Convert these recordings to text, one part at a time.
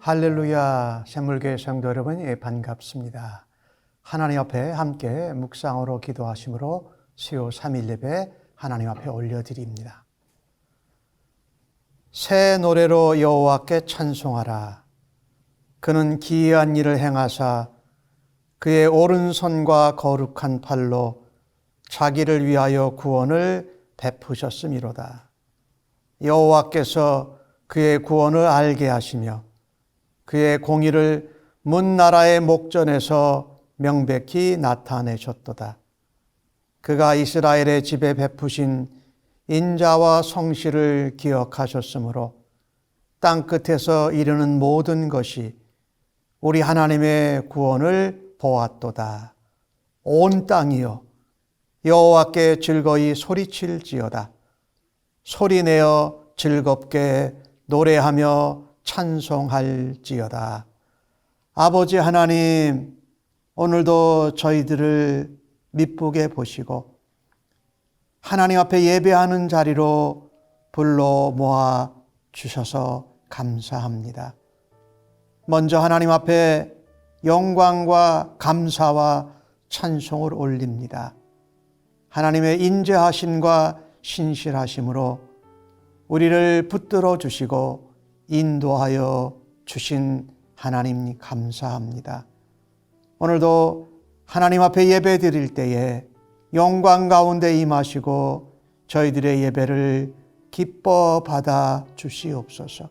할렐루야, 샘물교회 성도 여러분, 반갑습니다. 하나님 앞에 함께 묵상으로 기도하심으로 수요 3일 예배 하나님 앞에 올려드립니다. 새 노래로 여호와께 찬송하라. 그는 기이한 일을 행하사 그의 오른손과 거룩한 팔로 자기를 위하여 구원을 베푸셨음이로다. 여호와께서 그의 구원을 알게 하시며 그의 공의를 문 나라의 목전에서 명백히 나타내셨도다. 그가 이스라엘의 집에 베푸신 인자와 성실을 기억하셨으므로 땅 끝에서 이르는 모든 것이 우리 하나님의 구원을 보았도다. 온 땅이여 여호와께 즐거이 소리칠지어다. 소리내어 즐겁게 노래하며 찬송할지어다. 아버지 하나님, 오늘도 저희들을 미쁘게 보시고 하나님 앞에 예배하는 자리로 불러 모아 주셔서 감사합니다. 먼저 하나님 앞에 영광과 감사와 찬송을 올립니다. 하나님의 인자하심과 신실하심으로 우리를 붙들어 주시고 인도하여 주신 하나님 감사합니다. 오늘도 하나님 앞에 예배 드릴 때에 영광 가운데 임하시고 저희들의 예배를 기뻐 받아 주시옵소서.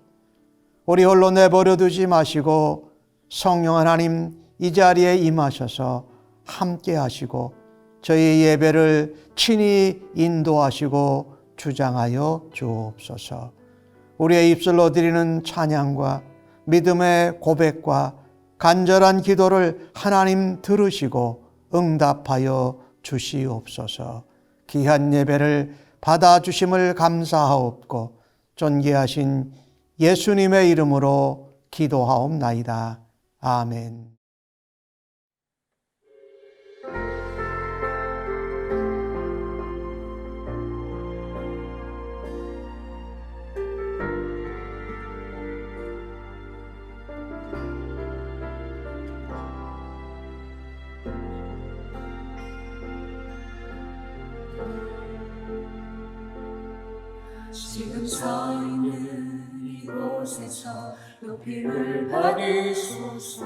우리 홀로 내버려 두지 마시고 성령 하나님 이 자리에 임하셔서 함께 하시고 저희 예배를 친히 인도하시고 주장하여 주옵소서. 우리의 입술로 드리는 찬양과 믿음의 고백과 간절한 기도를 하나님 들으시고 응답하여 주시옵소서. 귀한 예배를 받아주심을 감사하옵고 존귀하신 예수님의 이름으로 기도하옵나이다. 아멘. 지금 서 있는 이곳에서 높임을 받으소서.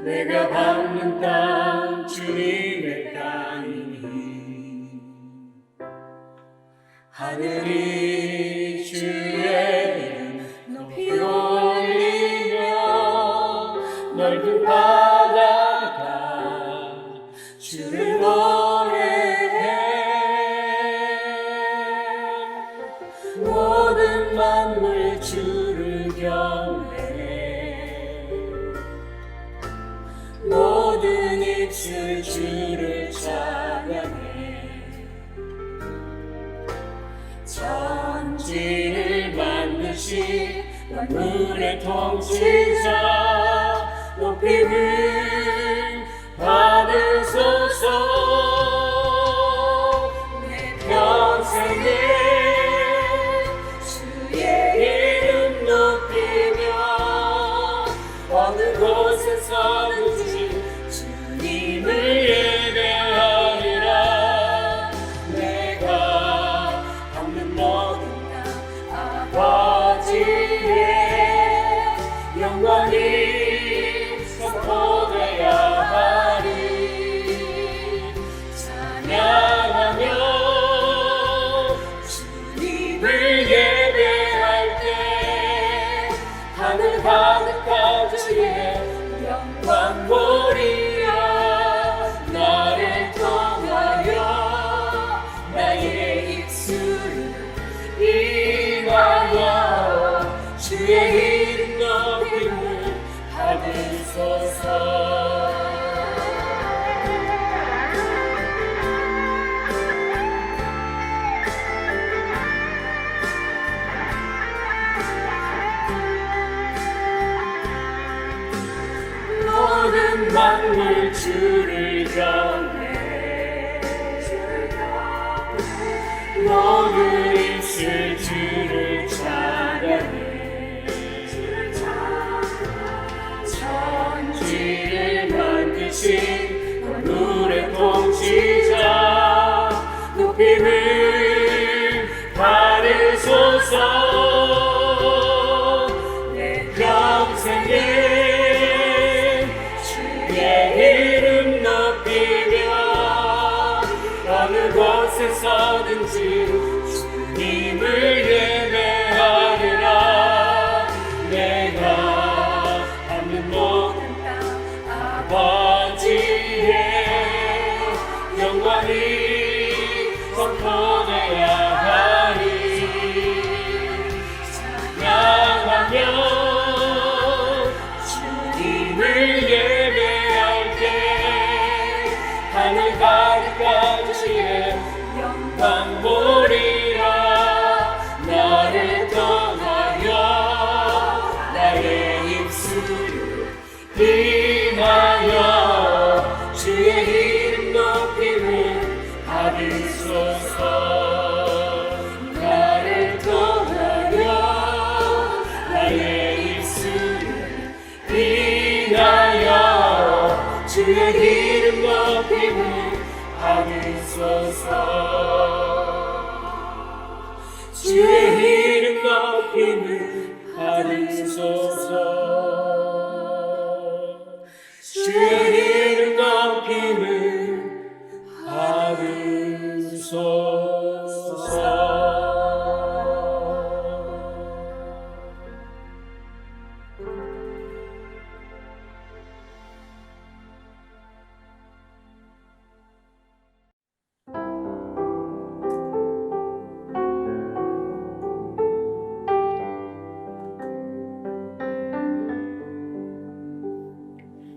내가 밟는 땅 주님의 땅이니 하늘이 주의 이름 높이 올리며 넓은 바다가 주를 모든 만물 주를 경배해. 모든 입술 주를 찬양해. 천지를 만드신 만물의 통치자 높임을 받으소서. 내 평생에 어느 곳에서든지 주님을 예배하리라. 내가 밟는 모든 땅 아버지의 영광이 선포되어야 하리. 찬양하며 주님을 예배할 때 하늘 가득한 주의 영광 보리라. 나를 통하여 나의 입술을 인하여 주의 이름 높임을 받으소서. 모든 만물 주를 경배. 모든 입술 주를 찬양해. 되신 만물의 통치자 높임을 받으소서. 내 평생에 주의 이름 높이며 어느 곳에서든지 주님을 예배하리라. 내가 밟는 모든 땅 아버지의 영광이 선포되어야 하리. 찬양하며 주님을 예배할 때 하늘 가득까지의 영광 보리라. 나를 떠나여 나의 입술을 인하여 주의 이름 높임을 받으소서. 나를 떠나여 나의 입술을 인하여 주의 이름 높임을 받으소서. 주의 이름 높임을 받으소서. 주의 이름 높임을 받으소서.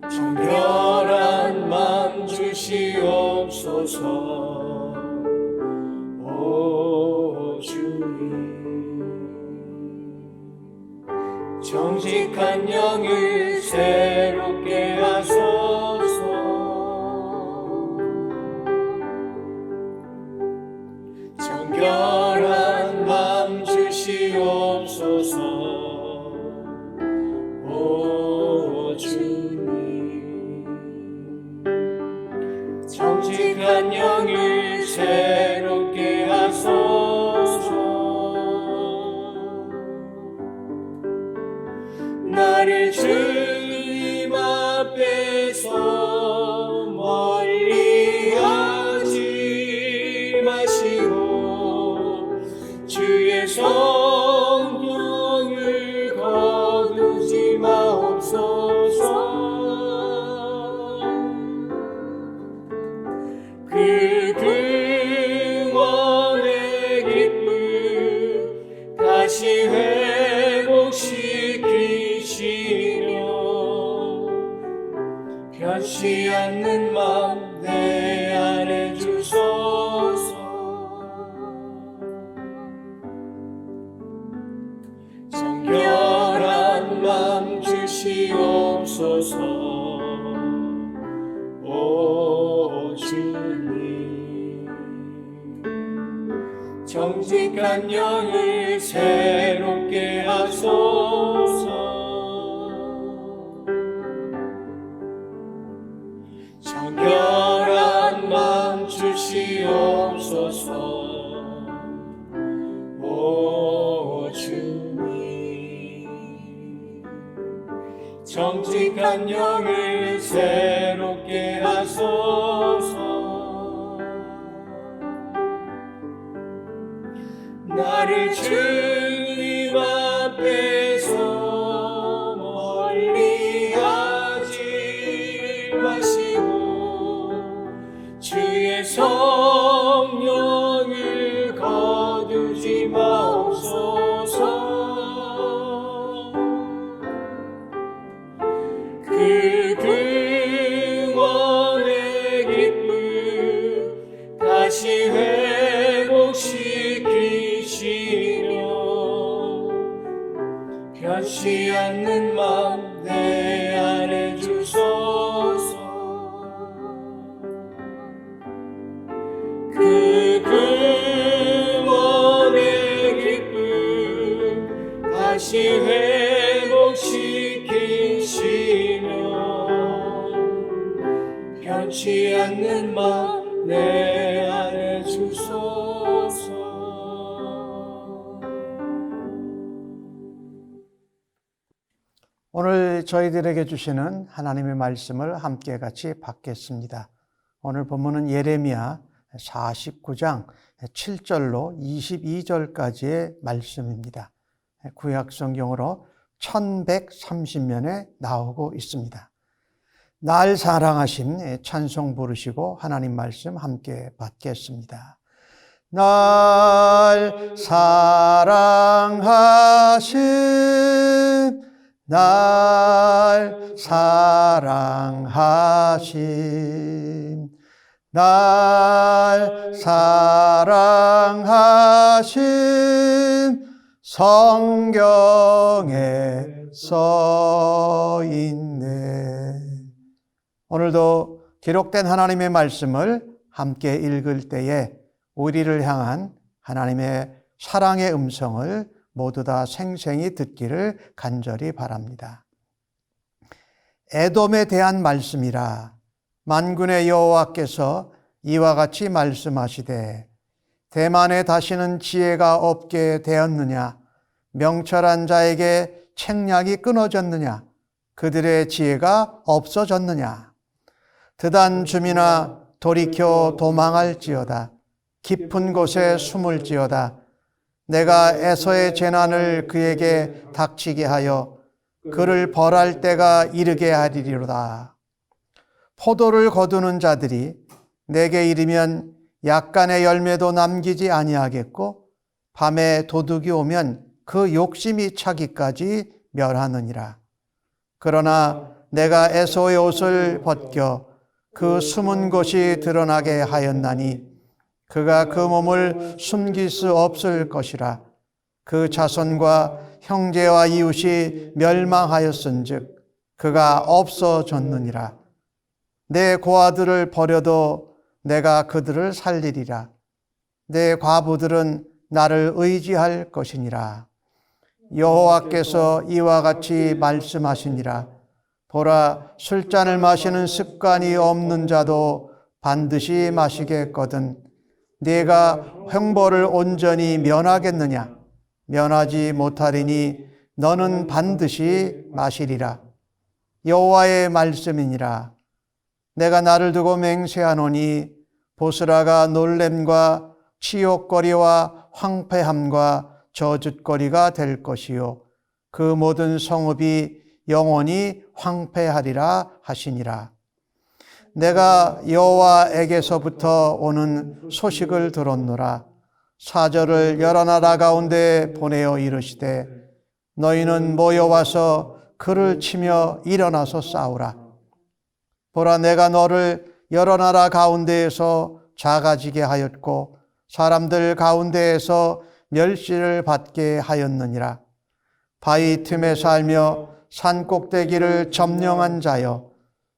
정결한 맘 주시옵소서. 오 주님, 정직한 영을 새롭게 하소서. 정결한 맘 주시옵소서. 오 주님, 정직한 영을 새롭게 하소서. 나를 주님 앞에서 멀리하지 마시고 주의 성령을 거두지 마옵소서. 그 구원의 기쁨 다시 회복시키시며 변치 않는 맘 내 안에 주소서. 정결한 맘 주시옵소서. 오 주님, 정직한 영을 새롭게 하소서. 정결한 맘 주시옵소서. 오 주님, 정직한 영을 새롭게 하소서. 나를 주님 앞에서 멀리하지 마시고 주의 성령을 거두지 마옵소서. 그 구원의 기쁨 다시 회복시키시며 변치 않는 맘 내 안에 주소서. 그 구원의 기쁨 다시 회복시키시며 변치 않는 맘 내 안에 주소서. 오늘 저희들에게 주시는 하나님의 말씀을 함께 같이 받겠습니다. 오늘 본문은 예레미야 49장 7절로 22절까지의 말씀입니다. 구약 성경으로 1130면에 나오고 있습니다. 날 사랑하심 찬송 부르시고 하나님 말씀 함께 받겠습니다. 날 사랑하심, 날 사랑하심, 날 사랑하심, 성경에 써 있네. 오늘도 기록된 하나님의 말씀을 함께 읽을 때에 우리를 향한 하나님의 사랑의 음성을 모두 다 생생히 듣기를 간절히 바랍니다. 에돔에 대한 말씀이라. 만군의 여호와께서 이와 같이 말씀하시되 대만에 다시는 지혜가 없게 되었느냐? 명철한 자에게 책략이 끊어졌느냐? 그들의 지혜가 없어졌느냐? 드단 주민아 돌이켜 도망할지어다. 깊은 곳에 숨을지어다. 내가 에서의 재난을 그에게 닥치게 하여 그를 벌할 때가 이르게 하리로다. 포도를 거두는 자들이 내게 이르면 약간의 열매도 남기지 아니하겠고 밤에 도둑이 오면 그 욕심이 차기까지 멸하느니라. 그러나 내가 에서의 옷을 벗겨 그 숨은 곳이 드러나게 하였나니 그가 그 몸을 숨길 수 없을 것이라. 그 자손과 형제와 이웃이 멸망하였은즉 그가 없어졌느니라. 내 고아들을 버려도 내가 그들을 살리리라. 내 과부들은 나를 의지할 것이니라. 여호와께서 이와 같이 말씀하시니라. 보라, 술잔을 마시는 습관이 없는 자도 반드시 마시겠거든 네가 형벌을 온전히 면하겠느냐? 면하지 못하리니 너는 반드시 마시리라. 여호와의 말씀이니라. 내가 나를 두고 맹세하노니 보스라가 놀램과 치욕거리와 황폐함과 저주거리가 될 것이요 그 모든 성읍이 영원히 황폐하리라 하시니라. 내가 여호와에게서부터 오는 소식을 들었노라. 사절을 여러 나라 가운데 보내어 이르시되 너희는 모여와서 그를 치며 일어나서 싸우라. 보라, 내가 너를 여러 나라 가운데에서 작아지게 하였고 사람들 가운데에서 멸시를 받게 하였느니라. 바위 틈에 살며 산 꼭대기를 점령한 자여,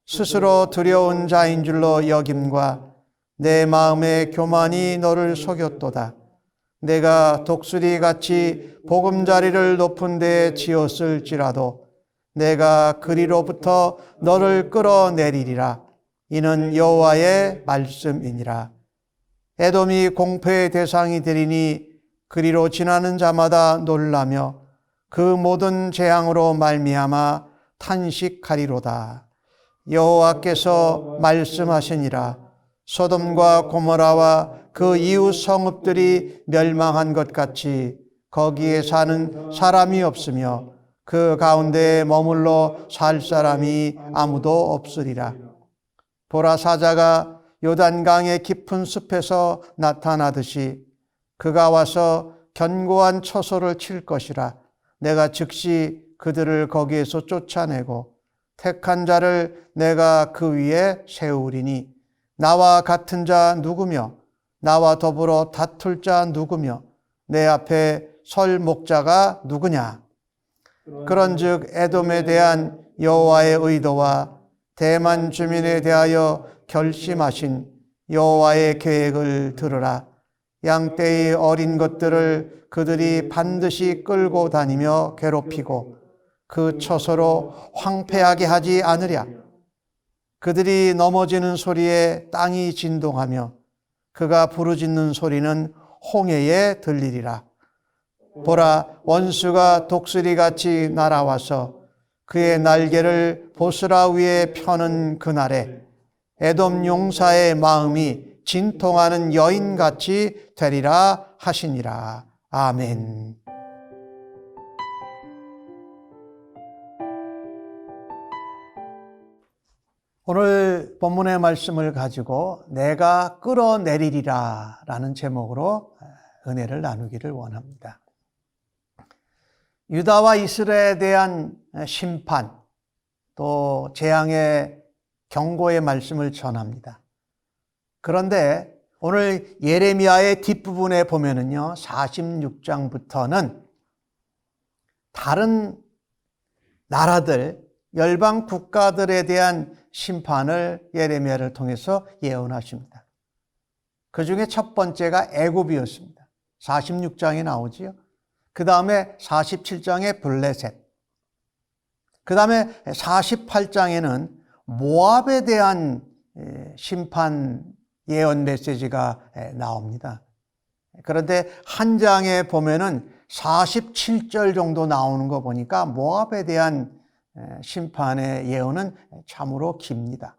스스로 두려운 자인 줄로 여김과 내 마음의 교만이 너를 속였도다. 내가 독수리같이 보금자리를 높은 데에 지었을지라도 내가 그리로부터 너를 끌어내리리라. 이는 여호와의 말씀이니라. 에돔이 공포의 대상이 되리니 그리로 지나는 자마다 놀라며 그 모든 재앙으로 말미암아 탄식하리로다. 여호와께서 말씀하시니라. 소돔과 고모라와 그 이웃 성읍들이 멸망한 것 같이 거기에 사는 사람이 없으며 그 가운데에 머물러 살 사람이 아무도 없으리라. 보라, 사자가 요단강의 깊은 숲에서 나타나듯이 그가 와서 견고한 처소를 칠 것이라. 내가 즉시 그들을 거기에서 쫓아내고 택한 자를 내가 그 위에 세우리니 나와 같은 자 누구며 나와 더불어 다툴 자 누구며 내 앞에 설 목자가 누구냐? 그런즉 에돔에 대한 여호와의 의도와 대만 주민에 대하여 결심하신 여호와의 계획을 들으라. 양떼의 어린 것들을 그들이 반드시 끌고 다니며 괴롭히고 그 처소로 황폐하게 하지 않으랴. 그들이 넘어지는 소리에 땅이 진동하며 그가 부르짖는 소리는 홍해에 들리리라. 보라, 원수가 독수리같이 날아와서 그의 날개를 보스라 위에 펴는 그날에 에돔 용사의 마음이 진통하는 여인같이 되리라 하시니라. 아멘. 오늘 본문의 말씀을 가지고 내가 끌어내리리라 라는 제목으로 은혜를 나누기를 원합니다. 유다와 이스라엘에 대한 심판, 또 재앙의 경고의 말씀을 전합니다. 그런데 오늘 예레미야의 뒷부분에 보면은요, 46장부터는 다른 나라들, 열방 국가들에 대한 심판을 예레미야를 통해서 예언하십니다. 그 중에 첫 번째가 애굽이었습니다. 46장에 나오지요. 그 다음에 47장에 블레셋. 그 다음에 48장에는 모압에 대한 심판 예언 메시지가 나옵니다. 그런데 한 장에 보면은 47절 정도 나오는 거 보니까 모압에 대한 심판의 예언은 참으로 깁니다.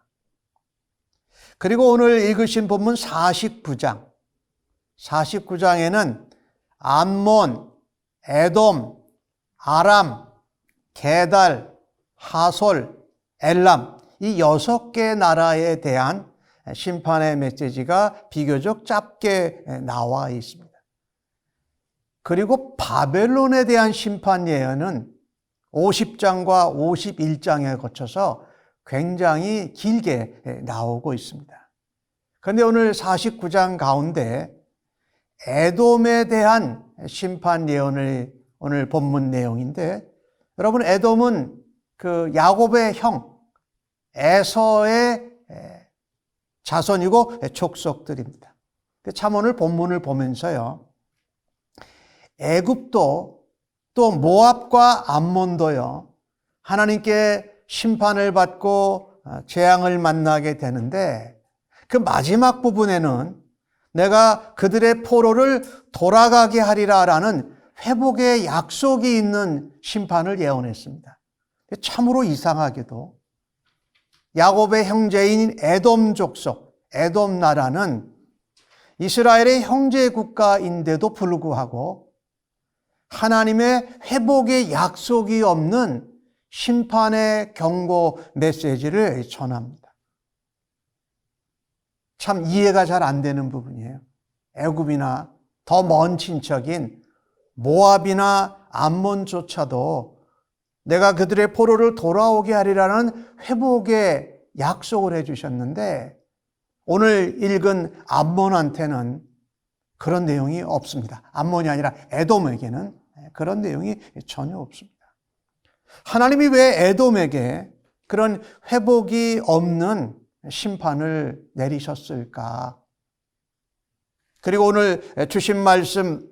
그리고 오늘 읽으신 본문 49장. 49장에는 암몬, 에돔, 아람, 게달, 하솔, 엘람 이 6개 나라에 대한 심판의 메시지가 비교적 짧게 나와 있습니다. 그리고 바벨론에 대한 심판 예언은 50장과 51장에 거쳐서 굉장히 길게 나오고 있습니다. 그런데 오늘 49장 가운데 에돔에 대한 심판 예언을 오늘 본문 내용인데, 여러분 에돔은 그 야곱의 형 에서의 자손이고 족속들입니다. 참 오늘 본문을 보면서요, 애굽도 또 모압과 암몬도요, 하나님께 심판을 받고 재앙을 만나게 되는데, 그 마지막 부분에는 내가 그들의 포로를 돌아가게 하리라라는 회복의 약속이 있는 심판을 예언했습니다. 참으로 이상하게도 야곱의 형제인 에돔 족속, 에돔 나라는 이스라엘의 형제 국가인데도 불구하고 하나님의 회복의 약속이 없는 심판의 경고 메시지를 전합니다. 참 이해가 잘 안 되는 부분이에요. 애굽이나 더 먼 친척인 모압이나 암몬조차도 내가 그들의 포로를 돌아오게 하리라는 회복의 약속을 해주셨는데, 오늘 읽은 암몬한테는 그런 내용이 없습니다. 암몬이 아니라 에돔에게는 그런 내용이 전혀 없습니다. 하나님이 왜 에돔에게 그런 회복이 없는 심판을 내리셨을까? 그리고 오늘 주신 말씀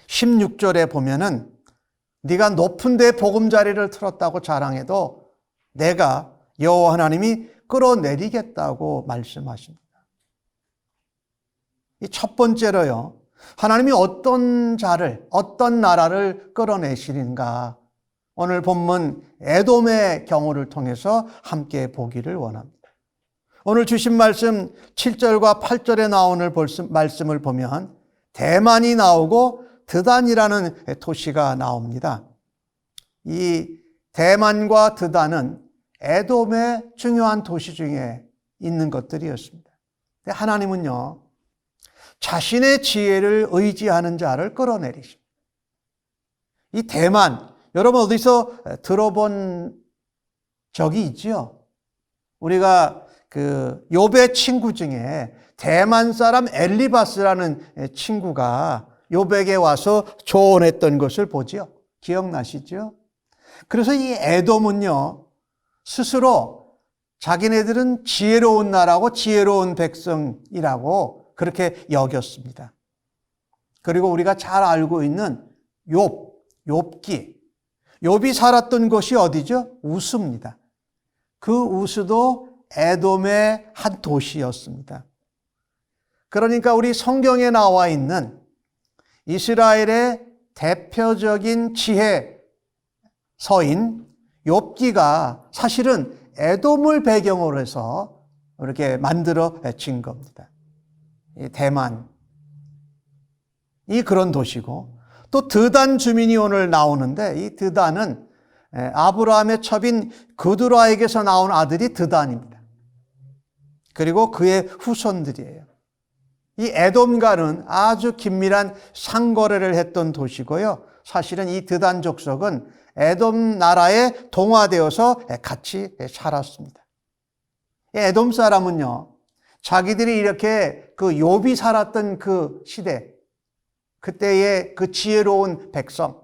16절에 보면은 네가 높은 데 보금자리를 틀었다고 자랑해도 내가 여호와 하나님이 끌어내리겠다고 말씀하십니다. 이 첫 번째로요, 하나님이 어떤 자를, 어떤 나라를 끌어내시는가, 오늘 본문 에돔의 경우를 통해서 함께 보기를 원합니다. 오늘 주신 말씀 7절과 8절에 나오는 말씀을 보면 대만이 나오고 드단이라는 도시가 나옵니다. 이 대만과 드단은 에돔의 중요한 도시 중에 있는 것들이었습니다. 근데 하나님은요, 자신의 지혜를 의지하는 자를 끌어내리십니다. 이 대만, 여러분 어디서 들어본 적이 있지요? 우리가 그 욥의 친구 중에 대만 사람 엘리바스라는 친구가 욥에게 와서 조언했던 것을 보지요. 기억나시죠? 그래서 이 에돔은요, 스스로 자기네들은 지혜로운 나라고 지혜로운 백성이라고 그렇게 여겼습니다. 그리고 우리가 잘 알고 있는 욥기. 욥이 살았던 곳이 어디죠? 우스입니다. 그 우스도 에돔의 한 도시였습니다. 그러니까 우리 성경에 나와 있는 이스라엘의 대표적인 지혜서인 욥기가 사실은 에돔을 배경으로 해서 이렇게 만들어진 겁니다. 대만이 그런 도시고, 또 드단 주민이 오늘 나오는데, 이 드단은 아브라함의 첩인 그두라에게서 나온 아들이 드단입니다. 그리고 그의 후손들이에요. 이 에돔과는 아주 긴밀한 상거래를 했던 도시고요. 사실은 이 드단 족속은 에돔 나라에 동화되어서 같이 살았습니다. 에돔 사람은요, 자기들이 이렇게 그 욥이 살았던 그 시대, 그때의 그 지혜로운 백성,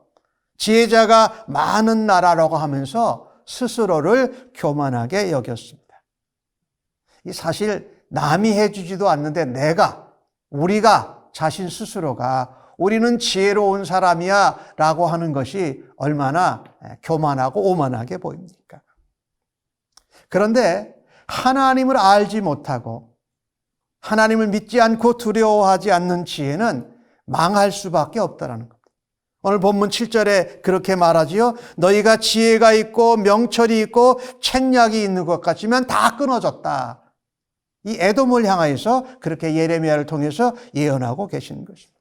지혜자가 많은 나라라고 하면서 스스로를 교만하게 여겼습니다. 이 사실 남이 해주지도 않는데 우리가 자신 스스로가 우리는 지혜로운 사람이야 라고 하는 것이 얼마나 교만하고 오만하게 보입니까? 그런데 하나님을 알지 못하고 하나님을 믿지 않고 두려워하지 않는 지혜는 망할 수밖에 없다라는 겁니다. 오늘 본문 7절에 그렇게 말하지요. 너희가 지혜가 있고 명철이 있고 책략이 있는 것 같지만 다 끊어졌다. 이 에돔을 향하여서 그렇게 예레미야를 통해서 예언하고 계신 것입니다.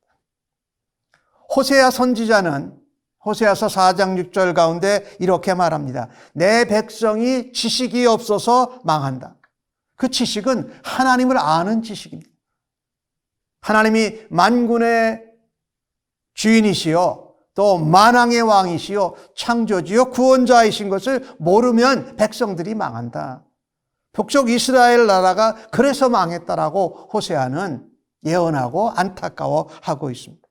호세아 선지자는 호세아서 4장 6절 가운데 이렇게 말합니다. 내 백성이 지식이 없어서 망한다. 그 지식은 하나님을 아는 지식입니다. 하나님이 만군의 주인이시요 또 만왕의 왕이시요 창조주요 구원자이신 것을 모르면 백성들이 망한다. 북쪽 이스라엘 나라가 그래서 망했다라고 호세아는 예언하고 안타까워하고 있습니다.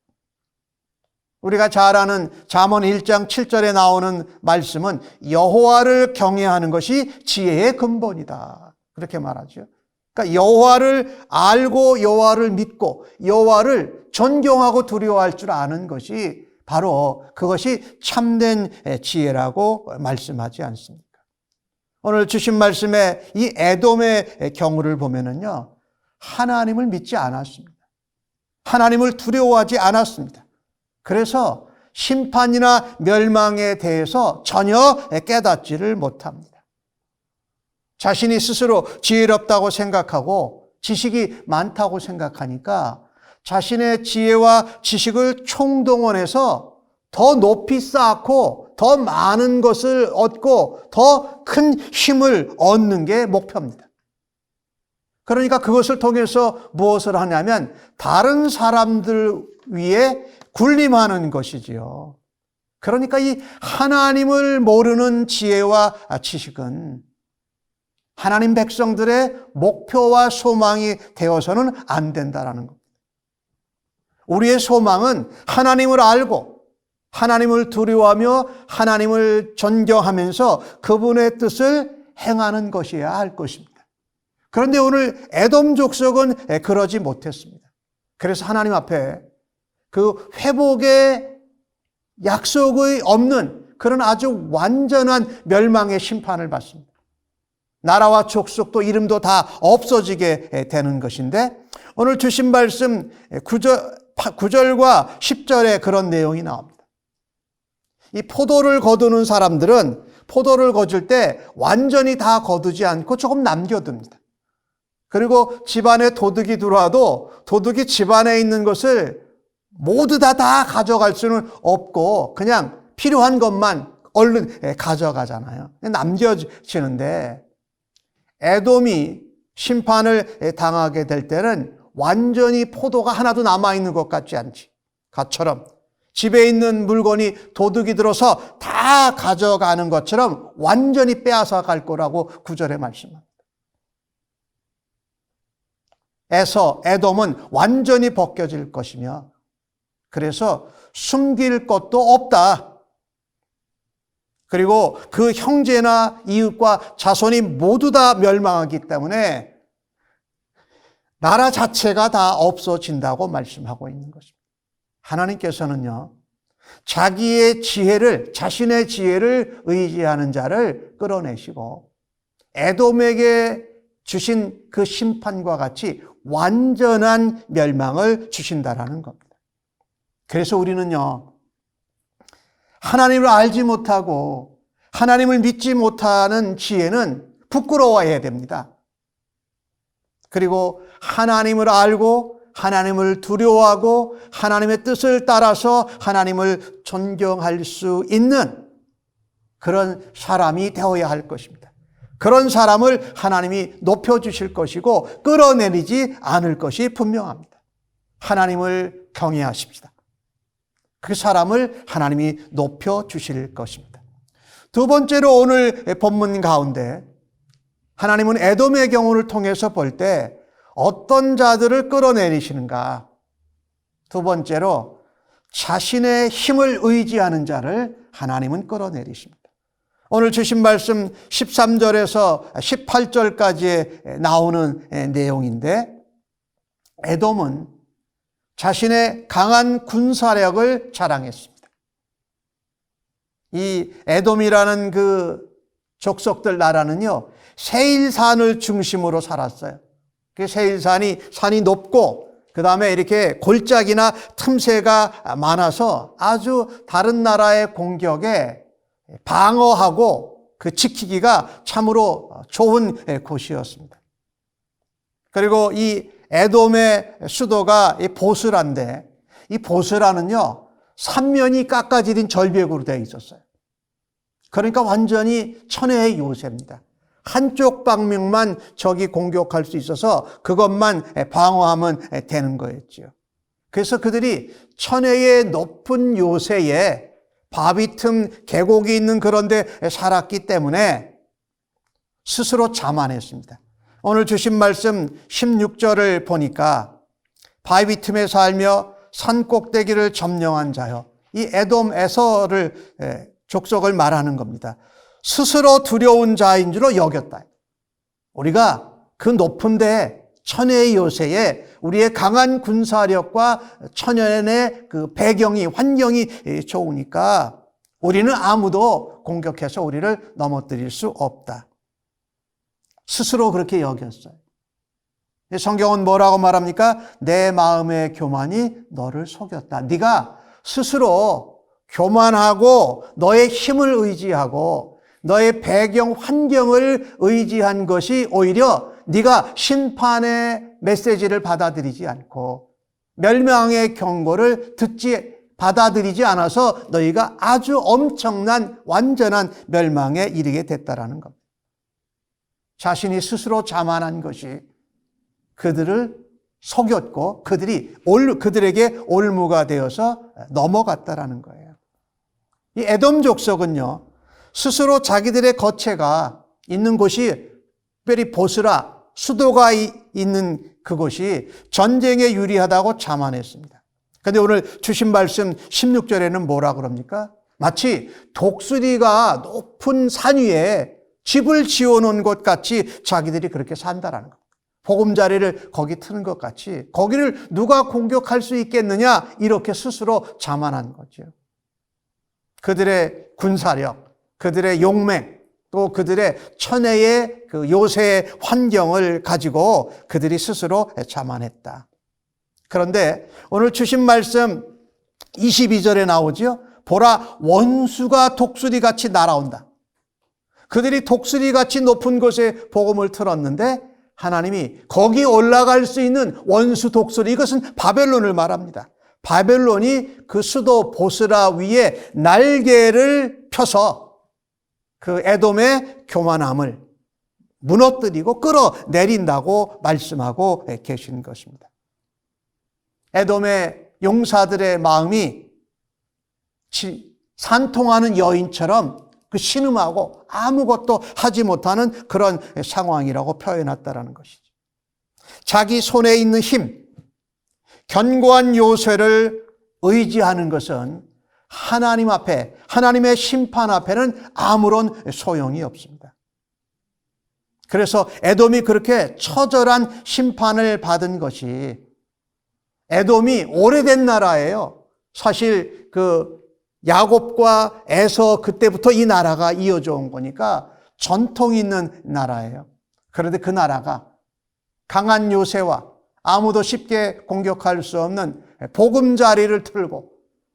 우리가 잘 아는 잠언 1장 7절에 나오는 말씀은 여호와를 경외하는 것이 지혜의 근본이다. 그렇게 말하죠. 그러니까 여호와를 알고 여호와를 믿고 여호와를 존경하고 두려워할 줄 아는 것이 바로 그것이 참된 지혜라고 말씀하지 않습니까? 오늘 주신 말씀에 이 에돔의 경우를 보면은요, 하나님을 믿지 않았습니다. 하나님을 두려워하지 않았습니다. 그래서 심판이나 멸망에 대해서 전혀 깨닫지를 못합니다. 자신이 스스로 지혜롭다고 생각하고 지식이 많다고 생각하니까 자신의 지혜와 지식을 총동원해서 더 높이 쌓고 더 많은 것을 얻고 더 큰 힘을 얻는 게 목표입니다. 그러니까 그것을 통해서 무엇을 하냐면 다른 사람들 위에 군림하는 것이지요. 그러니까 이 하나님을 모르는 지혜와 지식은 하나님 백성들의 목표와 소망이 되어서는 안 된다라는 겁니다. 우리의 소망은 하나님을 알고 하나님을 두려워하며 하나님을 존경하면서 그분의 뜻을 행하는 것이어야 할 것입니다. 그런데 오늘 에돔 족속은 그러지 못했습니다. 그래서 하나님 앞에 그 회복의 약속이 없는 그런 아주 완전한 멸망의 심판을 받습니다. 나라와 족속도 이름도 다 없어지게 되는 것인데 오늘 주신 말씀 9절과 10절에 그런 내용이 나옵니다. 이 포도를 거두는 사람들은 포도를 거둘 때 완전히 다 거두지 않고 조금 남겨둡니다. 그리고 집안에 도둑이 들어와도 도둑이 집안에 있는 것을 모두 다 가져갈 수는 없고 그냥 필요한 것만 얼른 가져가잖아요. 남겨지는데 에돔이 심판을 당하게 될 때는 완전히 포도가 하나도 남아있는 것 같지 않지. 것처럼 집에 있는 물건이 도둑이 들어서 다 가져가는 것처럼 완전히 빼앗아 갈 거라고 9절에 말씀합니다. 에돔은 완전히 벗겨질 것이며 그래서 숨길 것도 없다. 그리고 그 형제나 이웃과 자손이 모두 다 멸망하기 때문에 나라 자체가 다 없어진다고 말씀하고 있는 것입니다. 하나님께서는요, 자기의 지혜를, 자신의 지혜를 의지하는 자를 끌어내시고 에돔에게 주신 그 심판과 같이 완전한 멸망을 주신다라는 겁니다. 그래서 우리는요, 하나님을 알지 못하고 하나님을 믿지 못하는 지혜는 부끄러워해야 됩니다. 그리고 하나님을 알고 하나님을 두려워하고 하나님의 뜻을 따라서 하나님을 존경할 수 있는 그런 사람이 되어야 할 것입니다. 그런 사람을 하나님이 높여주실 것이고 끌어내리지 않을 것이 분명합니다. 하나님을 경외하십시다. 그 사람을 하나님이 높여주실 것입니다. 두 번째로 오늘 본문 가운데 하나님은 에돔의 경우를 통해서 볼 때 어떤 자들을 끌어내리시는가? 두 번째로 자신의 힘을 의지하는 자를 하나님은 끌어내리십니다. 오늘 주신 말씀 13절에서 18절까지 나오는 내용인데, 에돔은 자신의 강한 군사력을 자랑했습니다. 이 에돔이라는 그 족속들 나라는요, 세일산을 중심으로 살았어요. 그 세일산이 산이 높고 그 다음에 이렇게 골짜기나 틈새가 많아서 아주 다른 나라의 공격에 방어하고 그 지키기가 참으로 좋은 곳이었습니다. 그리고 이 에돔의 수도가 이 보스라인데, 이 보스라는요, 삼면이 깎아지린 절벽으로 되어 있었어요. 그러니까 완전히 천혜의 요새입니다. 한쪽 방면만 적이 공격할 수 있어서 그것만 방어하면 되는 거였죠. 그래서 그들이 천혜의 높은 요새에 바위 틈 계곡이 있는 그런 데 살았기 때문에 스스로 자만했습니다. 오늘 주신 말씀 16절을 보니까 바위 틈에 살며 산 꼭대기를 점령한 자여, 이 에돔 에서를 족속을 말하는 겁니다. 스스로 두려운 자인 줄로 여겼다. 우리가 그 높은 데 천혜의 요새에 우리의 강한 군사력과 천연의 그 배경이, 환경이 좋으니까 우리는 아무도 공격해서 우리를 넘어뜨릴 수 없다. 스스로 그렇게 여겼어요. 성경은 뭐라고 말합니까? 내 마음의 교만이 너를 속였다. 네가 스스로 교만하고 너의 힘을 의지하고 너의 배경 환경을 의지한 것이 오히려 네가 심판의 메시지를 받아들이지 않고 멸망의 경고를 받아들이지 않아서 너희가 아주 엄청난 완전한 멸망에 이르게 됐다라는 겁니다. 자신이 스스로 자만한 것이 그들을 속였고 그들에게 올무가 되어서 넘어갔다라는 거예요. 이 에돔 족속은요, 스스로 자기들의 거처가 있는 곳이 특별히 보스라, 수도가 있는 그곳이 전쟁에 유리하다고 자만했습니다. 그런데 오늘 주신 말씀 16절에는 뭐라 그럽니까? 마치 독수리가 높은 산 위에 집을 지어놓은 것 같이 자기들이 그렇게 산다라는 겁니다. 보금자리를 거기 트는 것 같이 거기를 누가 공격할 수 있겠느냐, 이렇게 스스로 자만한 거죠. 그들의 군사력, 그들의 용맹, 또 그들의 천혜의 그 요새의 환경을 가지고 그들이 스스로 자만했다. 그런데 오늘 주신 말씀 22절에 나오죠. 보라, 원수가 독수리같이 날아온다. 그들이 독수리같이 높은 곳에 복음을 틀었는데 하나님이 거기 올라갈 수 있는 원수 독수리, 이것은 바벨론을 말합니다. 바벨론이 그 수도 보스라 위에 날개를 펴서 그 에돔의 교만함을 무너뜨리고 끌어내린다고 말씀하고 계신 것입니다. 에돔의 용사들의 마음이 산통하는 여인처럼 그 신음하고 아무것도 하지 못하는 그런 상황이라고 표현했다라는 것이죠. 자기 손에 있는 힘, 견고한 요새를 의지하는 것은 하나님 앞에, 하나님의 심판 앞에는 아무런 소용이 없습니다. 그래서 에돔이 그렇게 처절한 심판을 받은 것이, 에돔이 오래된 나라예요. 사실 그 야곱과 에서 그때부터 이 나라가 이어져 온 거니까 전통이 있는 나라예요. 그런데 그 나라가 강한 요새와 아무도 쉽게 공격할 수 없는 보금자리를 틀고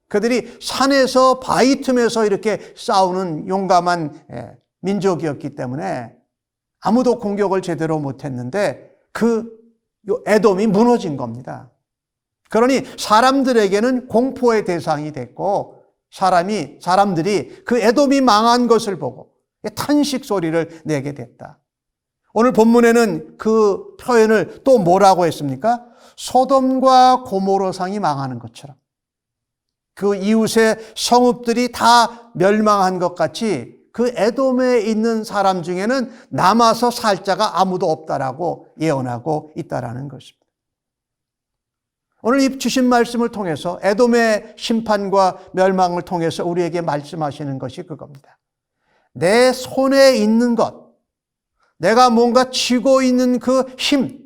그들이 산에서 바위 틈에서 이렇게 싸우는 용감한 민족이었기 때문에 아무도 공격을 제대로 못했는데 그 에돔이 무너진 겁니다. 그러니 사람들에게는 공포의 대상이 됐고 사람들이 그 에돔이 망한 것을 보고 탄식 소리를 내게 됐다. 오늘 본문에는 그 표현을 또 뭐라고 했습니까? 소돔과 고모로상이 망하는 것처럼 그 이웃의 성읍들이 다 멸망한 것 같이 그 에돔에 있는 사람 중에는 남아서 살 자가 아무도 없다라고 예언하고 있다라는 것입니다. 오늘 이 주신 말씀을 통해서 에돔의 심판과 멸망을 통해서 우리에게 말씀하시는 것이 그겁니다. 내 손에 있는 것, 내가 뭔가 쥐고 있는 그 힘,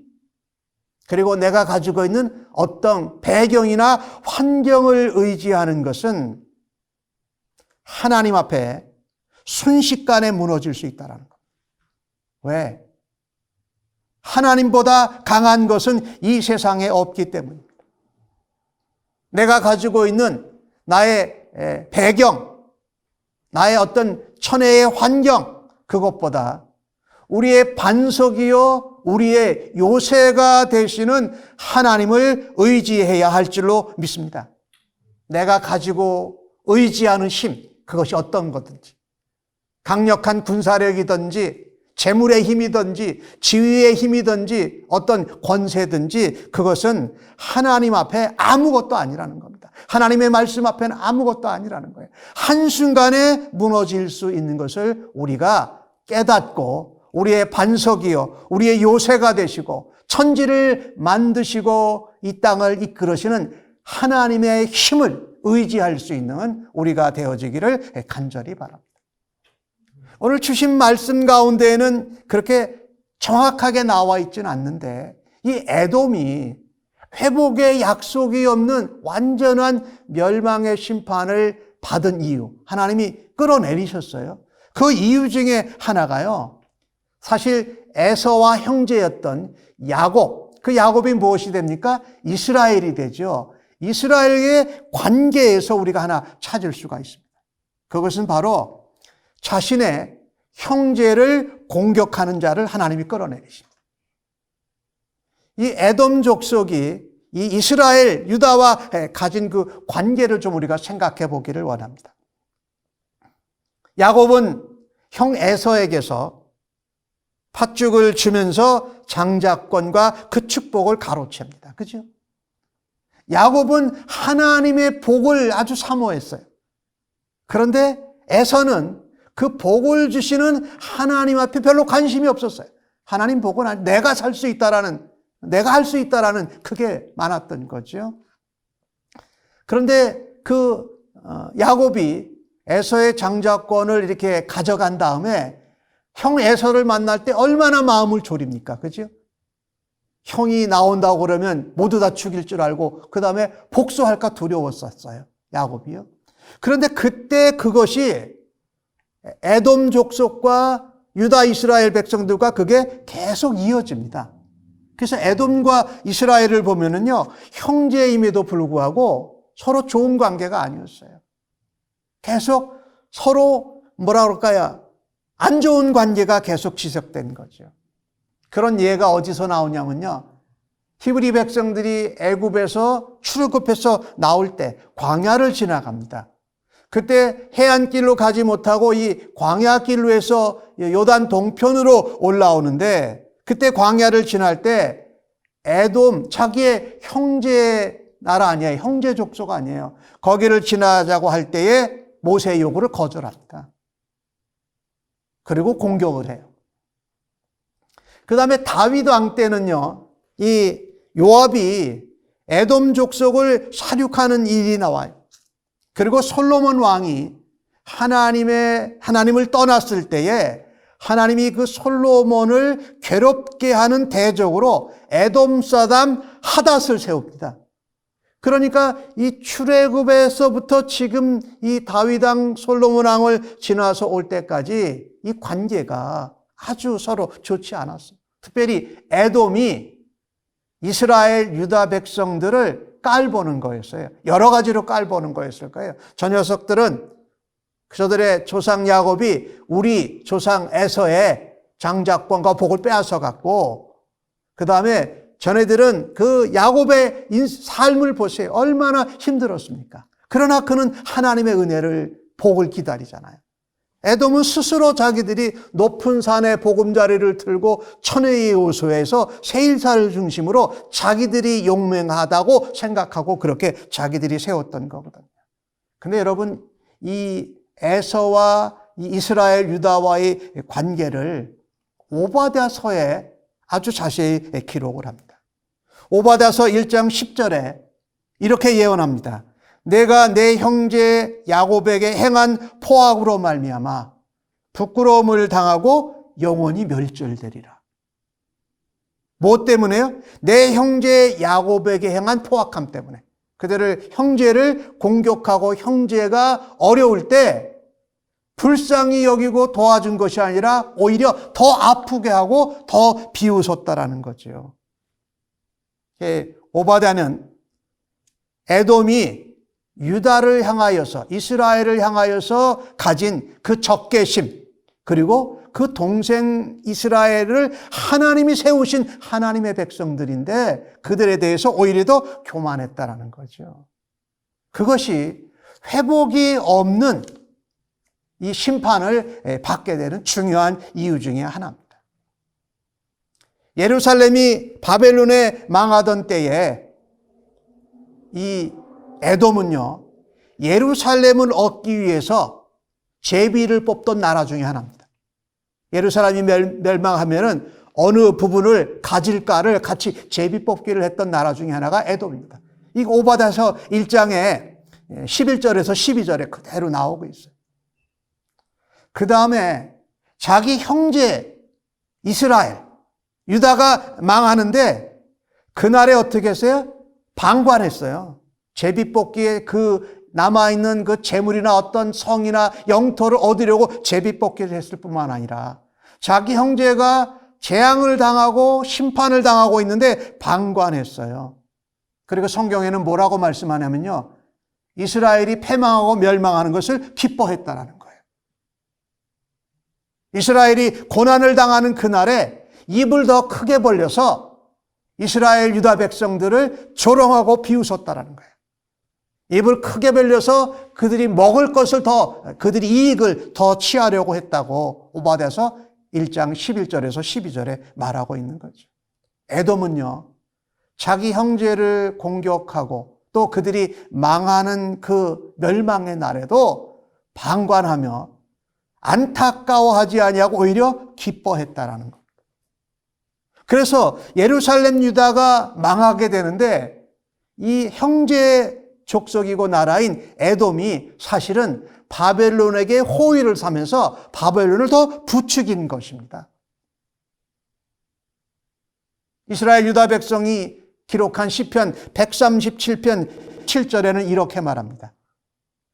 그리고 내가 가지고 있는 어떤 배경이나 환경을 의지하는 것은 하나님 앞에 순식간에 무너질 수 있다는 것. 왜? 하나님보다 강한 것은 이 세상에 없기 때문입니다. 내가 가지고 있는 나의 배경, 나의 어떤 천혜의 환경, 그것보다 우리의 반석이요 우리의 요새가 되시는 하나님을 의지해야 할 줄로 믿습니다. 내가 가지고 의지하는 힘, 그것이 어떤 거든지 강력한 군사력이든지 재물의 힘이든지 지위의 힘이든지 어떤 권세든지 그것은 하나님 앞에 아무것도 아니라는 겁니다. 하나님의 말씀 앞에는 아무것도 아니라는 거예요. 한순간에 무너질 수 있는 것을 우리가 깨닫고 우리의 반석이요 우리의 요새가 되시고 천지를 만드시고 이 땅을 이끌으시는 하나님의 힘을 의지할 수 있는 우리가 되어지기를 간절히 바랍니다. 오늘 주신 말씀 가운데에는 그렇게 정확하게 나와 있지는 않는데 이 에돔이 회복의 약속이 없는 완전한 멸망의 심판을 받은 이유, 하나님이 끌어내리셨어요. 그 이유 중에 하나가요, 사실 에서와 형제였던 야곱, 그 야곱이 무엇이 됩니까? 이스라엘이 되죠. 이스라엘의 관계에서 우리가 하나 찾을 수가 있습니다. 그것은 바로 자신의 형제를 공격하는 자를 하나님이 끌어내리십니다. 이 에돔 족속이 이 이스라엘, 유다와 가진 그 관계를 좀 우리가 생각해 보기를 원합니다. 야곱은 형 에서에게서 팥죽을 주면서 장자권과 그 축복을 가로챕니다. 그죠? 야곱은 하나님의 복을 아주 사모했어요. 그런데 에서는 그 복을 주시는 하나님 앞에 별로 관심이 없었어요. 하나님 복은 내가 살 수 있다라는, 내가 할 수 있다라는 그게 많았던 거죠. 그런데 그 야곱이 에서의 장자권을 이렇게 가져간 다음에 형 에서를 만날 때 얼마나 마음을 졸입니까? 그죠? 형이 나온다고 그러면 모두 다 죽일 줄 알고 그 다음에 복수할까 두려웠었어요. 야곱이요. 그런데 그때 그것이 에돔 족속과 유다 이스라엘 백성들과 그게 계속 이어집니다. 그래서 에돔과 이스라엘을 보면은요, 형제임에도 불구하고 서로 좋은 관계가 아니었어요. 계속 서로 뭐라 그럴까요? 안 좋은 관계가 계속 지속된 거죠. 그런 예가 어디서 나오냐면요, 히브리 백성들이 애굽에서 출애굽해서 나올 때 광야를 지나갑니다. 그때 해안길로 가지 못하고 이 광야길로 해서 요단 동편으로 올라오는데, 그때 광야를 지날 때 에돔, 자기의 형제 나라 아니에요. 형제 족속 아니에요. 거기를 지나자고 할 때에 모세의 요구를 거절합니다. 그리고 공격을 해요. 그 다음에 다윗 왕 때는요, 이 요압이 에돔 족속을 사륙하는 일이 나와요. 그리고 솔로몬 왕이 하나님을 떠났을 때에 하나님이 그 솔로몬을 괴롭게 하는 대적으로 에돔 사람 하닷을 세웁니다. 그러니까 이 출애굽에서부터 지금 이 다윗 왕 솔로몬 왕을 지나서 올 때까지 이 관계가 아주 서로 좋지 않았어요. 특별히 에돔이 이스라엘 유다 백성들을 깔보는 거였어요. 여러 가지로 깔보는 거였을 거예요. 저 녀석들은 저들의 조상 야곱이 우리 조상 에서의 장작권과 복을 빼앗아 갖고, 그 다음에 전애들은 그 야곱의 삶을 보세요. 얼마나 힘들었습니까? 그러나 그는 하나님의 은혜를, 복을 기다리잖아요. 에돔은 스스로 자기들이 높은 산에 보금자리를 틀고 천혜의 요소에서 세일사를 중심으로 자기들이 용맹하다고 생각하고 그렇게 자기들이 세웠던 거거든요. 근데 여러분, 이 에서와 이 이스라엘 유다와의 관계를 오바댜서에 아주 자세히 기록을 합니다. 오바댜서 1장 10절에 이렇게 예언합니다. 내가 내 형제 야곱에게 행한 포악으로 말미암아 부끄러움을 당하고 영원히 멸절되리라. 뭐 때문에요? 내 형제 야곱에게 행한 포악함 때문에. 그들을, 형제를 공격하고 형제가 어려울 때 불쌍히 여기고 도와준 것이 아니라 오히려 더 아프게 하고 더 비웃었다라는 거죠. 오바댜는 에돔이 유다를 향하여서, 이스라엘을 향하여서 가진 그 적개심, 그리고 그 동생 이스라엘을 하나님이 세우신 하나님의 백성들인데 그들에 대해서 오히려 더 교만했다라는 거죠. 그것이 회복이 없는 이 심판을 받게 되는 중요한 이유 중에 하나입니다. 예루살렘이 바벨론에 망하던 때에 이 에돔은요, 예루살렘을 얻기 위해서 제비를 뽑던 나라 중에 하나입니다. 예루살렘이 멸망하면은 어느 부분을 가질까를 같이 제비 뽑기를 했던 나라 중에 하나가 에돔입니다. 이 오바댜서 1장에 11절에서 12절에 그대로 나오고 있어요. 그 다음에 자기 형제 이스라엘, 유다가 망하는데 그날에 어떻게 했어요? 방관했어요. 제비뽑기에 그 남아있는 그 재물이나 어떤 성이나 영토를 얻으려고 제비뽑기를 했을 뿐만 아니라 자기 형제가 재앙을 당하고 심판을 당하고 있는데 방관했어요. 그리고 성경에는 뭐라고 말씀하냐면요, 이스라엘이 패망하고 멸망하는 것을 기뻐했다라는 거예요. 이스라엘이 고난을 당하는 그날에 입을 더 크게 벌려서 이스라엘 유다 백성들을 조롱하고 비웃었다라는 거예요. 입을 크게 벌려서 그들이 먹을 것을 그들이 이익을 더 취하려고 했다고 오바댜서 1장 11절에서 12절에 말하고 있는 거죠. 에돔은요, 자기 형제를 공격하고 또 그들이 망하는 그 멸망의 날에도 방관하며 안타까워하지 아니하고 오히려 기뻐했다라는 겁니다. 그래서 예루살렘 유다가 망하게 되는데 이 형제 족속이고 나라인 에돔이 사실은 바벨론에게 호의를 사면서 바벨론을 더 부추긴 것입니다. 이스라엘 유다 백성이 기록한 시편 137편 7절에는 이렇게 말합니다.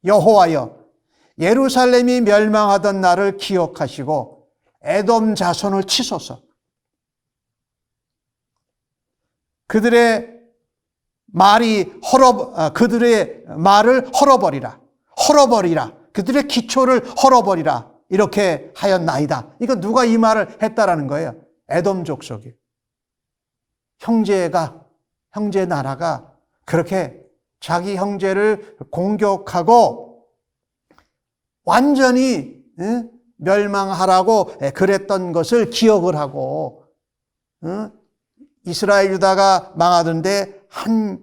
여호와여, 예루살렘이 멸망하던 날을 기억하시고 에돔 자손을 치소서. 그들의 말을 헐어버리라. 그들의 기초를 헐어버리라. 이렇게 하였나이다. 이거 누가 이 말을 했다라는 거예요? 에돔 족속이. 형제 나라가 그렇게 자기 형제를 공격하고 완전히 멸망하라고 그랬던 것을 기억을 하고, 이스라엘 유다가 망하던데 한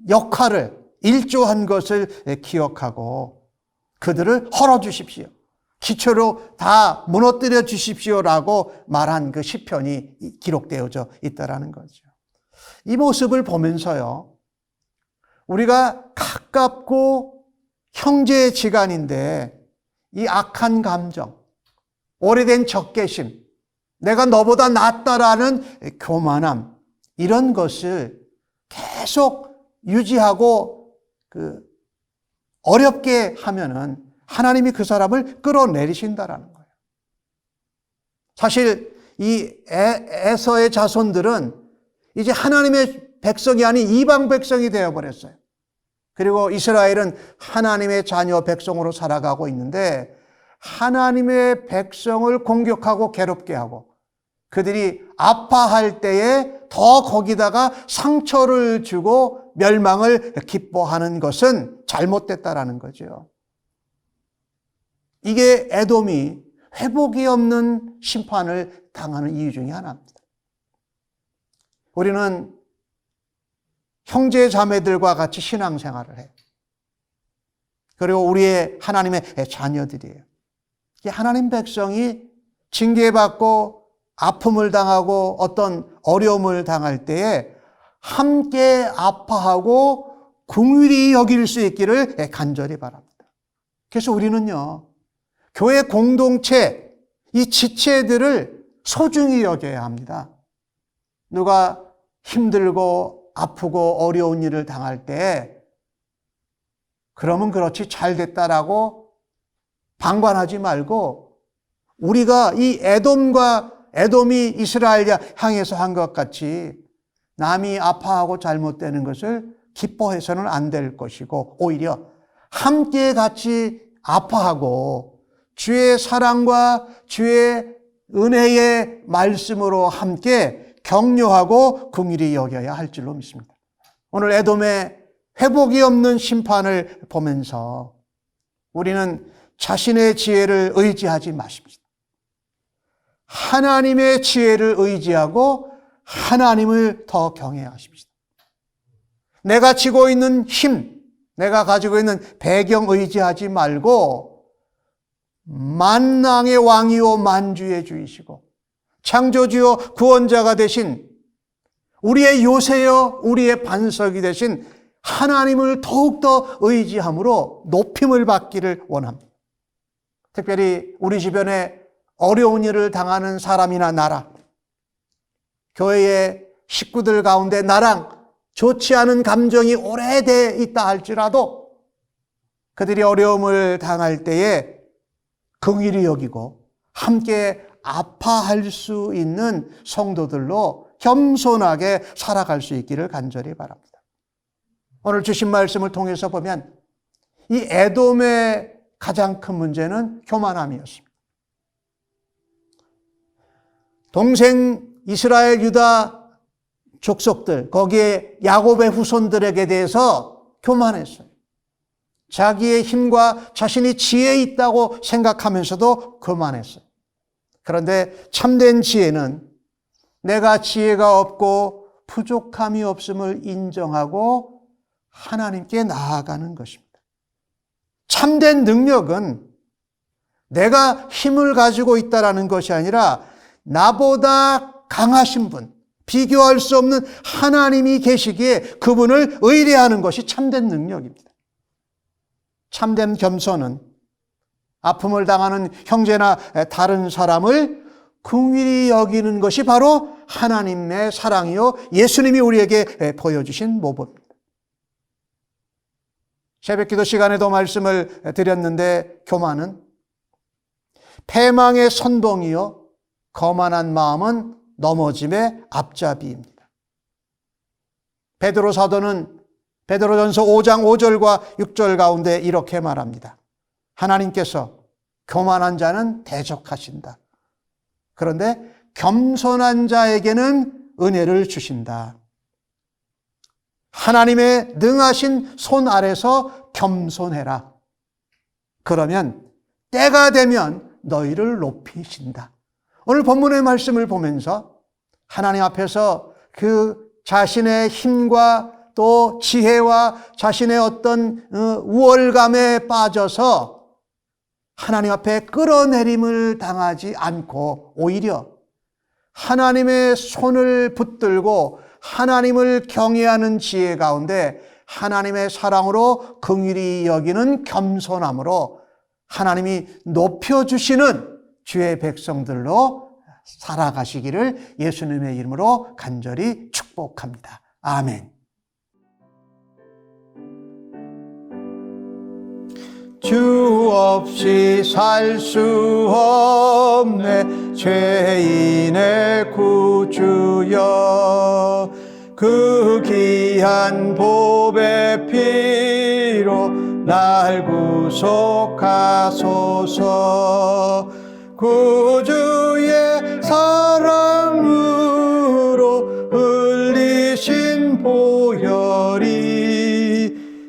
역할을, 일조한 것을 기억하고 그들을 헐어주십시오. 기초로 다 무너뜨려 주십시오라고 말한 그 시편이 기록되어져 있다라는 거죠. 이 모습을 보면서요, 우리가 가깝고 형제의 지간인데 이 악한 감정, 오래된 적개심, 내가 너보다 낫다라는 교만함, 이런 것을 계속 유지하고 어렵게 하면은 하나님이 그 사람을 끌어내리신다라는 거예요. 사실 이 에서의 자손들은 이제 하나님의 백성이 아닌 이방 백성이 되어버렸어요. 그리고 이스라엘은 하나님의 자녀 백성으로 살아가고 있는데 하나님의 백성을 공격하고 괴롭게 하고 그들이 아파할 때에 더 거기다가 상처를 주고 멸망을 기뻐하는 것은 잘못됐다라는 거죠. 이게 에돔이 회복이 없는 심판을 당하는 이유 중에 하나입니다. 우리는 형제 자매들과 같이 신앙생활을 해요. 그리고 우리의 하나님의 자녀들이에요. 하나님 백성이 징계받고 아픔을 당하고 어떤 어려움을 당할 때에 함께 아파하고 긍휼히 여길 수 있기를 간절히 바랍니다. 그래서 우리는요, 교회 공동체, 이 지체들을 소중히 여겨야 합니다. 누가 힘들고 아프고 어려운 일을 당할 때 그러면 그렇지 잘 됐다라고 방관하지 말고 우리가 이 에돔이 이스라엘 향해서 한 것 같이 남이 아파하고 잘못되는 것을 기뻐해서는 안 될 것이고 오히려 함께 같이 아파하고 주의 사랑과 주의 은혜의 말씀으로 함께 격려하고 긍휼히 여겨야 할 줄로 믿습니다. 오늘 에돔의 회복이 없는 심판을 보면서 우리는 자신의 지혜를 의지하지 마십시다. 하나님의 지혜를 의지하고 하나님을 더 경외하십시다. 내가 지고 있는 힘, 내가 가지고 있는 배경 의지하지 말고 만왕의 왕이요 만주의 주이시고 창조주요 구원자가 되신 우리의 요새여 우리의 반석이 되신 하나님을 더욱더 의지함으로 높임을 받기를 원합니다. 특별히 우리 주변에 어려운 일을 당하는 사람이나 나라, 교회의 식구들 가운데 나랑 좋지 않은 감정이 오래돼 있다 할지라도 그들이 어려움을 당할 때에 긍휼히 여기고 함께 아파할 수 있는 성도들로 겸손하게 살아갈 수 있기를 간절히 바랍니다. 오늘 주신 말씀을 통해서 보면 이 에돔의 가장 큰 문제는 교만함이었습니다. 동생 이스라엘 유다 족속들, 거기에 야곱의 후손들에게 대해서 교만했어요. 자기의 힘과 자신이 지혜 있다고 생각하면서도 교만했어요. 그런데 참된 지혜는 내가 지혜가 없고 부족함이 없음을 인정하고 하나님께 나아가는 것입니다. 참된 능력은 내가 힘을 가지고 있다는 것이 아니라 나보다 강하신 분, 비교할 수 없는 하나님이 계시기에 그분을 의뢰하는 것이 참된 능력입니다. 참된 겸손은 아픔을 당하는 형제나 다른 사람을 긍휼히 여기는 것이 바로 하나님의 사랑이요 예수님이 우리에게 보여주신 모범입니다. 새벽기도 시간에도 말씀을 드렸는데 교만은 패망의 선봉이요 거만한 마음은 넘어짐의 앞잡이입니다. 베드로 사도는 베드로전서 5장 5절과 6절 가운데 이렇게 말합니다. 하나님께서 교만한 자는 대적하신다. 그런데 겸손한 자에게는 은혜를 주신다. 하나님의 능하신 손 아래서 겸손해라. 그러면 때가 되면 너희를 높이신다. 오늘 본문의 말씀을 보면서 하나님 앞에서 그 자신의 힘과 또 지혜와 자신의 어떤 우월감에 빠져서 하나님 앞에 끌어내림을 당하지 않고 오히려 하나님의 손을 붙들고 하나님을 경외하는 지혜 가운데 하나님의 사랑으로 긍휼히 여기는 겸손함으로 하나님이 높여주시는 주의 백성들로 살아가시기를 예수님의 이름으로 간절히 축복합니다. 아멘. 주 없이 살 수 없네. 죄인의 구주여, 그 귀한 보배 피로 날 구속하소서. 구주의 사랑으로 흘리신 보혈이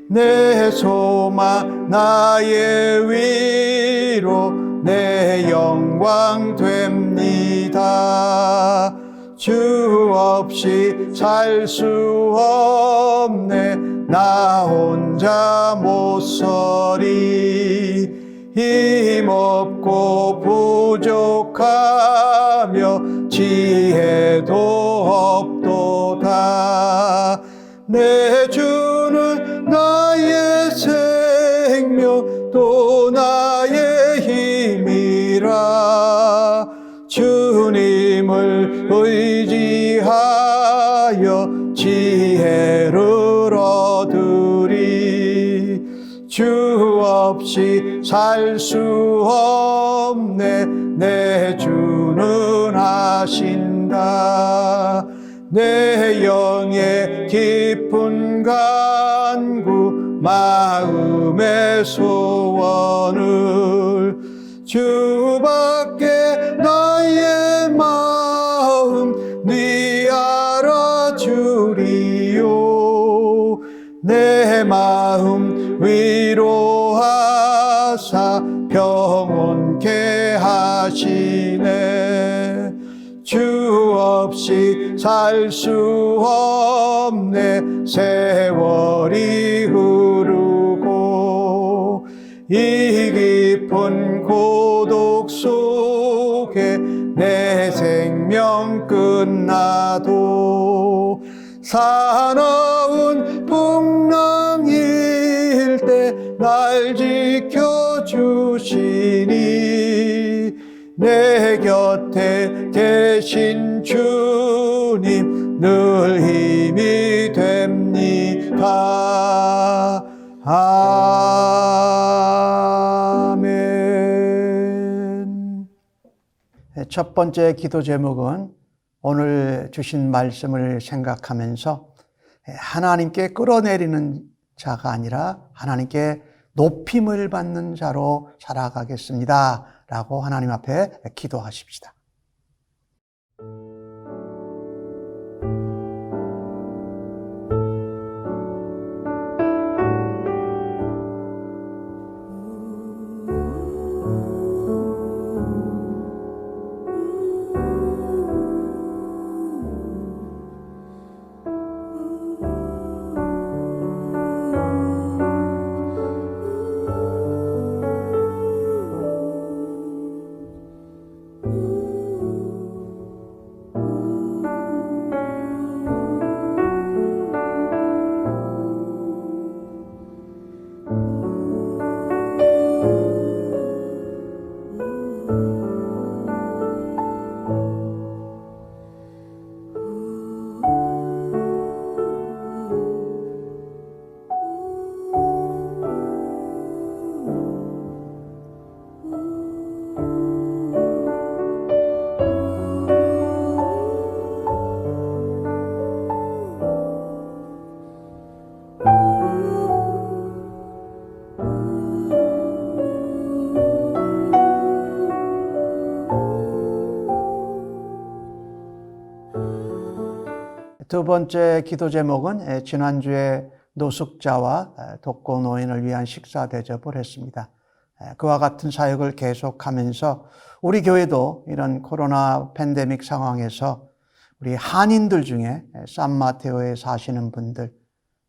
내 소망 나의 위로 내 영광 됩니다. 주 없이 살 수 없네. 나 혼자 못 서리. 힘없고 부족하며 지혜도 없도다. 내 주는 나의 생명 또 나의 힘이라. 주님을 의지하여 지혜를 얻으리. 주 없이 살 수 없네. 내 주는 하신다. 내 영의 깊은 간구 마음의 소원을 주밖에 나의 마음 네 알아주리요. 내 마음 위로하사 평온케 하시네. 주 없이 살 수 없네. 세월이 흐르고 이 깊은 고독 속에 내 생명 끝나도 사나운 풍랑일 때 날 지켜주시니 내 곁에 계신 주님 늘 힘이 됩니다. 아멘. 첫 번째 기도 제목은 오늘 주신 말씀을 생각하면서 하나님께 끌어내리는 자가 아니라 하나님께 높임을 받는 자로 살아가겠습니다 라고 하나님 앞에 기도하십시다. 두 번째 기도 제목은 지난주에 노숙자와 독거노인을 위한 식사 대접을 했습니다. 그와 같은 사역을 계속하면서 우리 교회도 이런 코로나 팬데믹 상황에서 우리 한인들 중에 산마테오에 사시는 분들,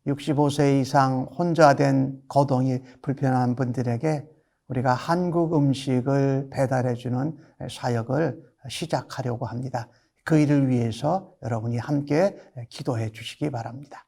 65세 이상 혼자 된 거동이 불편한 분들에게 우리가 한국 음식을 배달해주는 사역을 시작하려고 합니다. 그 일을 위해서 여러분이 함께 기도해 주시기 바랍니다.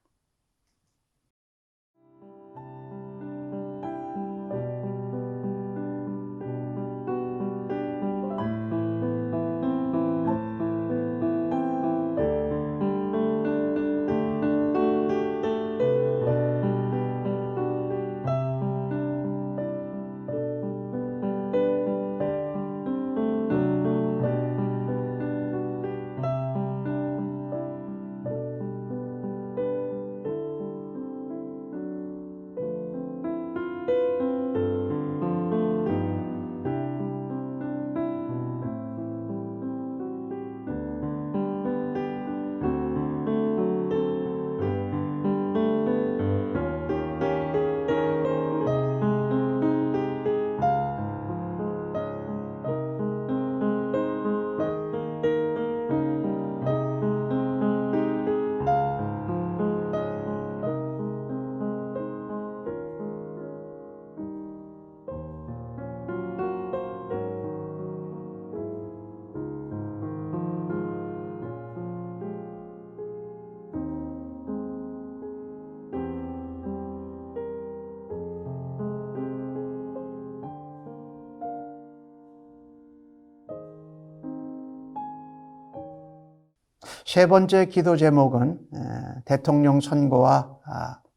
세 번째 기도 제목은 대통령 선거와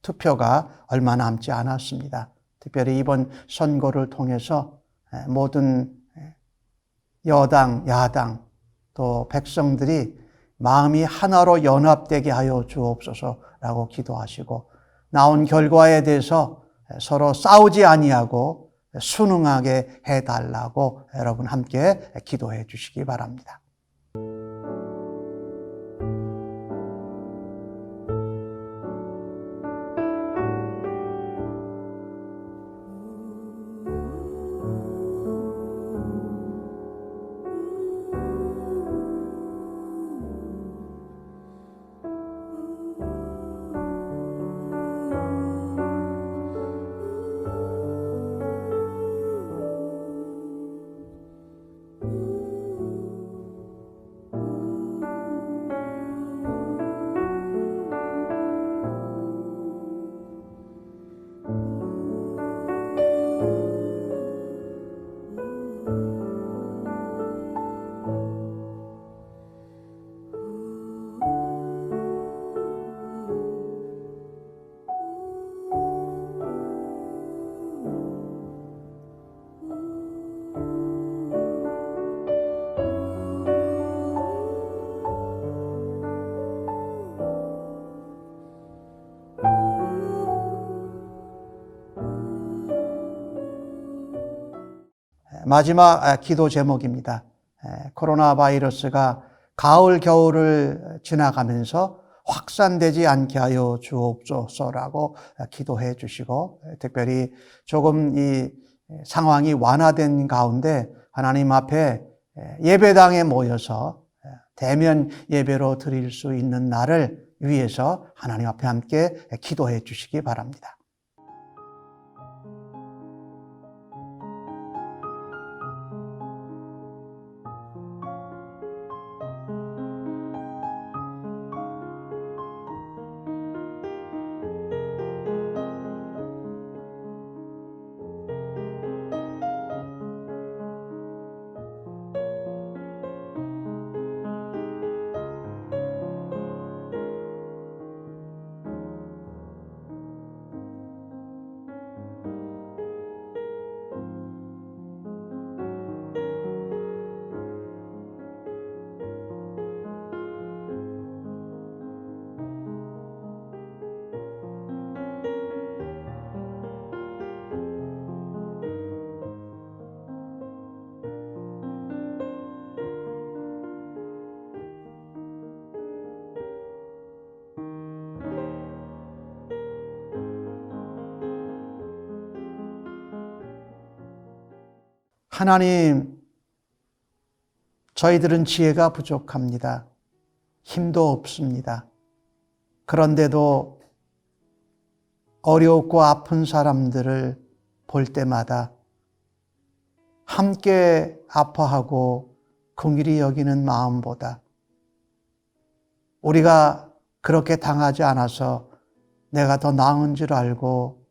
투표가 얼마 남지 않았습니다. 특별히 이번 선거를 통해서 모든 여당, 야당, 또 백성들이 마음이 하나로 연합되게 하여 주옵소서라고 기도하시고, 나온 결과에 대해서 서로 싸우지 아니하고 순응하게 해달라고 여러분 함께 기도해 주시기 바랍니다. 마지막 기도 제목입니다. 코로나 바이러스가 가을, 겨울을 지나가면서 확산되지 않게 하여 주옵소서라고 기도해 주시고, 특별히 조금 이 상황이 완화된 가운데 하나님 앞에 예배당에 모여서 대면 예배로 드릴 수 있는 날을 위해서 하나님 앞에 함께 기도해 주시기 바랍니다. 하나님, 저희들은 지혜가 부족합니다. 힘도 없습니다. 그런데도 어렵고 아픈 사람들을 볼 때마다 함께 아파하고 긍휼히 여기는 마음보다 우리가 그렇게 당하지 않아서 내가 더 나은 줄 알고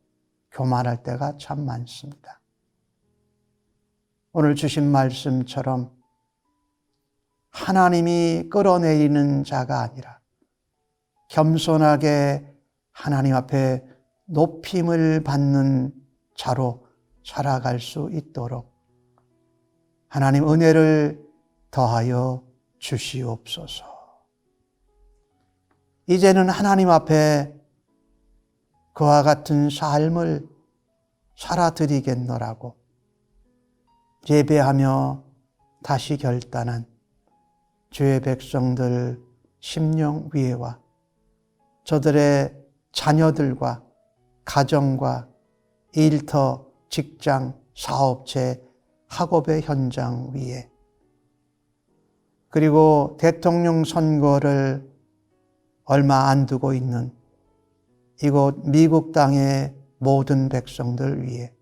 교만할 때가 참 많습니다. 오늘 주신 말씀처럼 하나님이 끌어내리는 자가 아니라 겸손하게 하나님 앞에 높임을 받는 자로 살아갈 수 있도록 하나님 은혜를 더하여 주시옵소서. 이제는 하나님 앞에 그와 같은 삶을 살아드리겠노라고 예배하며 다시 결단한 주의 백성들 심령 위에와 저들의 자녀들과 가정과 일터, 직장, 사업체, 학업의 현장 위에, 그리고 대통령 선거를 얼마 안 두고 있는 이곳 미국 땅의 모든 백성들 위에,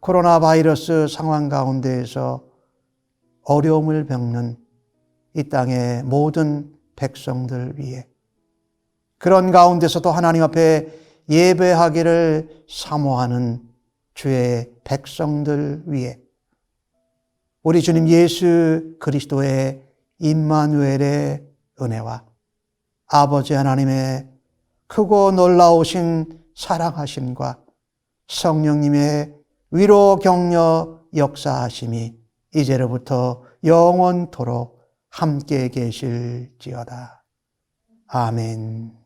코로나 바이러스 상황 가운데에서 어려움을 겪는 이 땅의 모든 백성들 위에, 그런 가운데서도 하나님 앞에 예배하기를 사모하는 주의 백성들 위에 우리 주님 예수 그리스도의 임마누엘의 은혜와 아버지 하나님의 크고 놀라우신 사랑하심과 성령님의 위로 격려 역사하심이 이제로부터 영원토록 함께 계실지어다. 아멘.